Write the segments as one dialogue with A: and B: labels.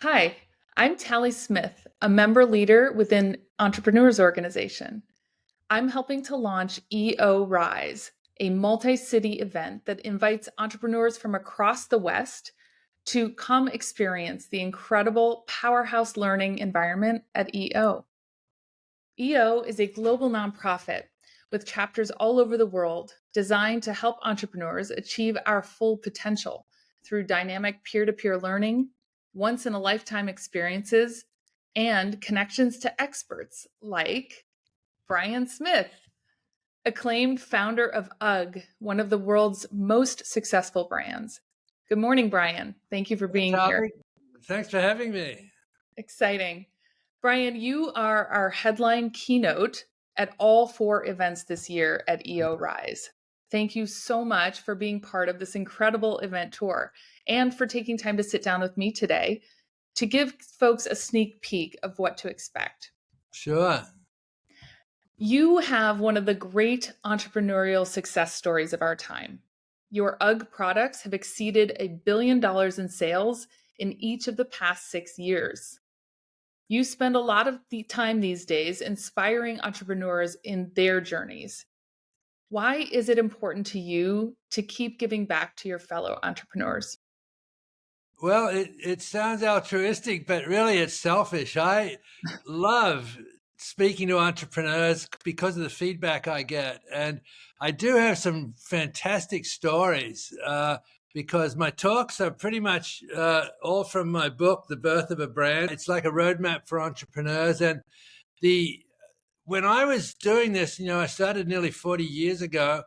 A: Hi, I'm Talie Smith, a member leader within Entrepreneurs Organization. I'm helping to launch EO Rise, a multi city event that invites entrepreneurs from across the West to come experience the incredible powerhouse learning environment at EO. EO is a global nonprofit with chapters all over the world designed to help entrepreneurs achieve our full potential through dynamic peer to peer learning, once in a lifetime experiences, and connections to experts like Brian Smith, acclaimed founder of UGG, one of the world's most successful brands. Good morning, Brian. Thank you for
B: Hey,
A: being here.
B: Talie. Thanks for having me.
A: Exciting. Brian, you are our headline keynote at all four events this year at EO Rise. Thank you so much for being part of this incredible event tour and for taking time to sit down with me today to give folks a sneak peek of what to expect.
B: Sure.
A: You have one of the great entrepreneurial success stories of our time. Your UGG products have exceeded $1 billion in sales in each of the past 6 years. You spend a lot of the time these days inspiring entrepreneurs in their journeys. Why is it important to you to keep giving back to your fellow entrepreneurs?
B: Well, it sounds altruistic, but really it's selfish. I love speaking to entrepreneurs because of the feedback I get. And I do have some fantastic stories because my talks are pretty much all from my book, The Birth of a Brand. It's like a roadmap for entrepreneurs. And the when I was doing this, I started nearly 40 years ago.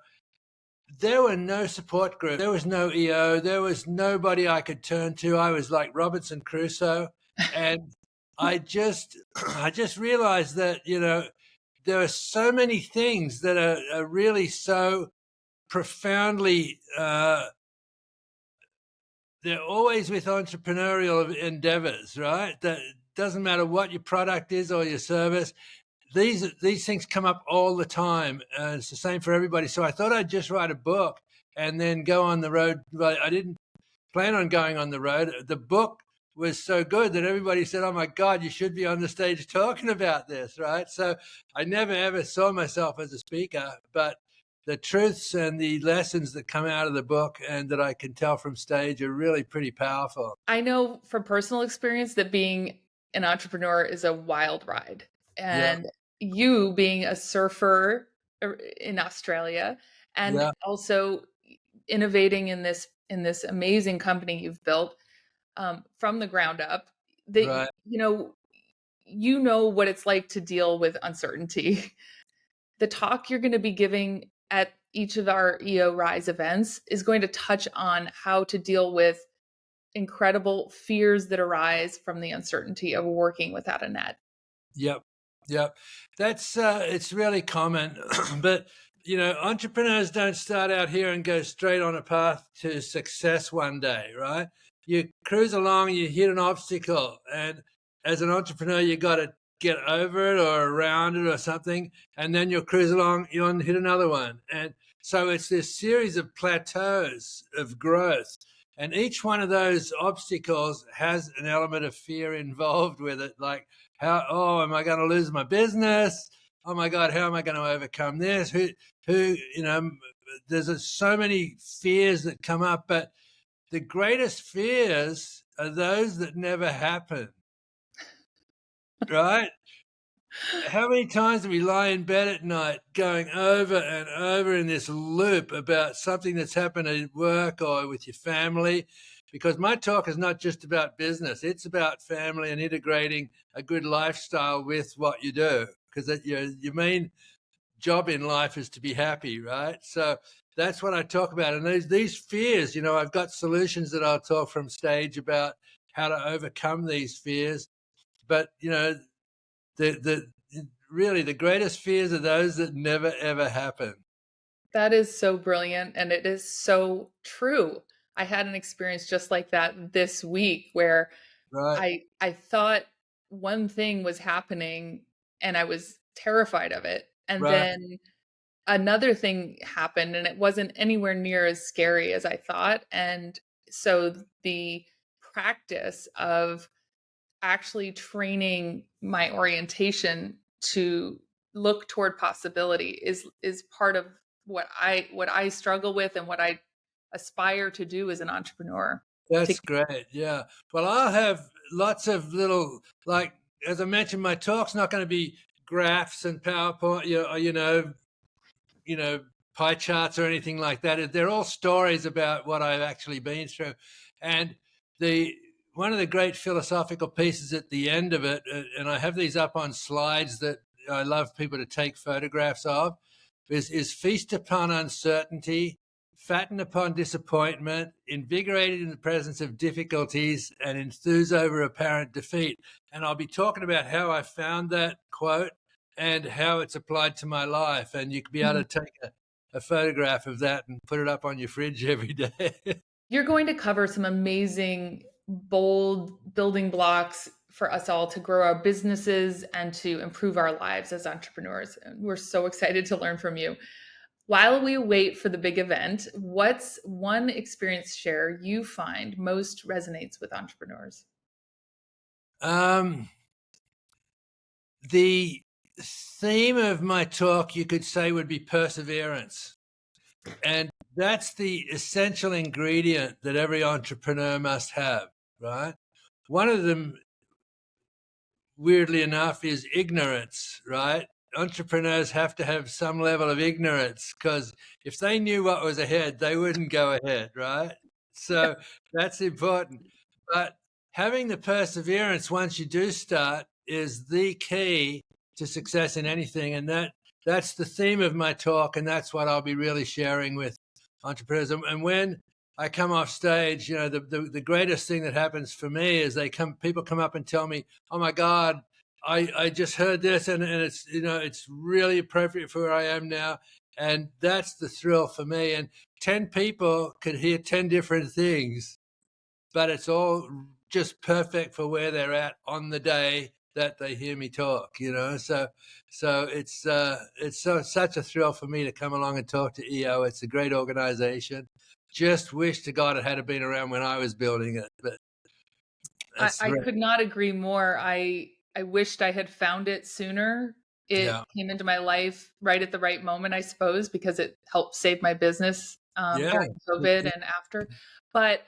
B: There were no support groups. There was no EO. There was nobody I could turn to. I was like Robinson Crusoe. And I just realized that, there are so many things that are really so profoundly, they're always with entrepreneurial endeavors, right? That doesn't matter what your product is or your service. These things come up all the time. It's the same for everybody. So I thought I'd just write a book and then go on the road. But I didn't plan on going on the road. The book was so good that everybody said, "Oh my God, you should be on the stage talking about this," right? So I never ever saw myself as a speaker, but the truths and the lessons that come out of the book and that I can tell from stage are really pretty powerful.
A: I know from personal experience that being an entrepreneur is a wild ride.
B: Yeah,
A: And you being a surfer in Australia and
B: yeah,
A: also innovating in this amazing company you've built from the ground up, that
B: right.
A: you know what it's like to deal with uncertainty. The talk you're going to be giving at each of our EO Rise events is going to touch on how to deal with incredible fears that arise from the uncertainty of working without a net.
B: Yep. Yep. That's it's really common, but entrepreneurs don't start out here and go straight on a path to success one day, right? You cruise along, you hit an obstacle, and as an entrepreneur, you got to get over it or around it or something, and then you'll cruise along, you'll hit another one, and so it's this series of plateaus of growth. And each one of those obstacles has an element of fear involved with it, like am I going to lose my business? Oh my God, how am I going to overcome this? Who, there's so many fears that come up, but the greatest fears are those that never happen, right? How many times do we lie in bed at night going over and over in this loop about something that's happened at work or with your family? Because my talk is not just about business, it's about family and integrating a good lifestyle with what you do. Because your main job in life is to be happy, right? So that's what I talk about. And these fears, I've got solutions that I'll talk from stage about how to overcome these fears. But the really the greatest fears are those that never ever happen.
A: That is so brilliant and it is so true. I had an experience just like that this week where
B: Right,
A: I thought one thing was happening and I was terrified of it. And
B: right.
A: then another thing happened and it wasn't anywhere near as scary as I thought. And so the practice of actually training my orientation to look toward possibility is part of what I struggle with and what I aspire to do as an entrepreneur. To
B: That's great. Yeah. Well, I'll have lots of little, like, as I mentioned, my talk's not going to be graphs and PowerPoint, you know, pie charts or anything like that. They're all stories about what I've actually been through. And the one of the great philosophical pieces at the end of it, and I have these up on slides that I love people to take photographs of, is feast upon uncertainty, fatten upon disappointment, invigorated in the presence of difficulties, and enthuse over apparent defeat. And I'll be talking about how I found that quote and how it's applied to my life. And you could be able to take a photograph of that and put it up on your fridge every day.
A: You're going to cover some amazing, bold building blocks for us all to grow our businesses and to improve our lives as entrepreneurs. We're so excited to learn from you. While we wait for the big event, what's one experience share you find most resonates with entrepreneurs?
B: um, the theme of my talk, you could say, would be perseverance. And that's the essential ingredient that every entrepreneur must have, right? One of them, weirdly enough, is ignorance, right? Entrepreneurs have to have some level of ignorance because if they knew what was ahead, they wouldn't go ahead, right? So that's important. But having the perseverance once you do start is the key to success in anything. And that's the theme of my talk. And that's what I'll be really sharing with entrepreneurs. And when I come off stage, the greatest thing that happens for me is people come up and tell me, "Oh my God, I just heard this and it's it's really appropriate for where I am now." And that's the thrill for me. And 10 people could hear 10 different things, but it's all just perfect for where they're at on the day that they hear me talk. So it's such a thrill for me to come along and talk to EO. It's a great organization. Just wish to God it had been around when I was building it, but that's
A: I
B: right.
A: could not agree more. I wished I had found it sooner. It
B: Yeah.
A: came into my life right at the right moment, I suppose, because it helped save my business
B: Yeah.
A: during COVID and after. But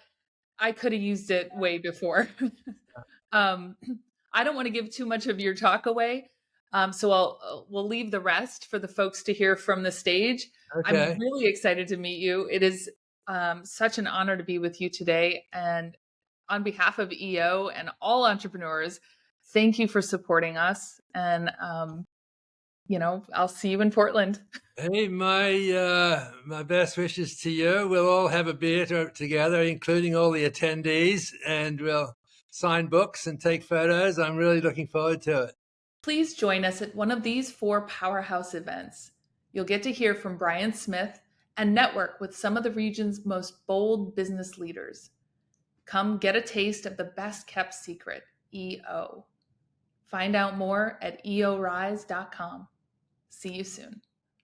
A: I could have used it way before. um, I don't want to give too much of your talk away, so we'll leave the rest for the folks to hear from the stage. I'm
B: Okay.
A: really excited to meet you. It is such an honor to be with you today, and on behalf of EO and all entrepreneurs, thank you for supporting us. And I'll see you in Portland.
B: Hey, my best wishes to you. We'll all have a beer together, including all the attendees, and we'll sign books and take photos. I'm really looking forward to it.
A: Please join us at one of these 4 powerhouse events. You'll get to hear from Brian Smith and network with some of the region's most bold business leaders. Come get a taste of the best kept secret, EO. Find out more at eorise.com. See you soon.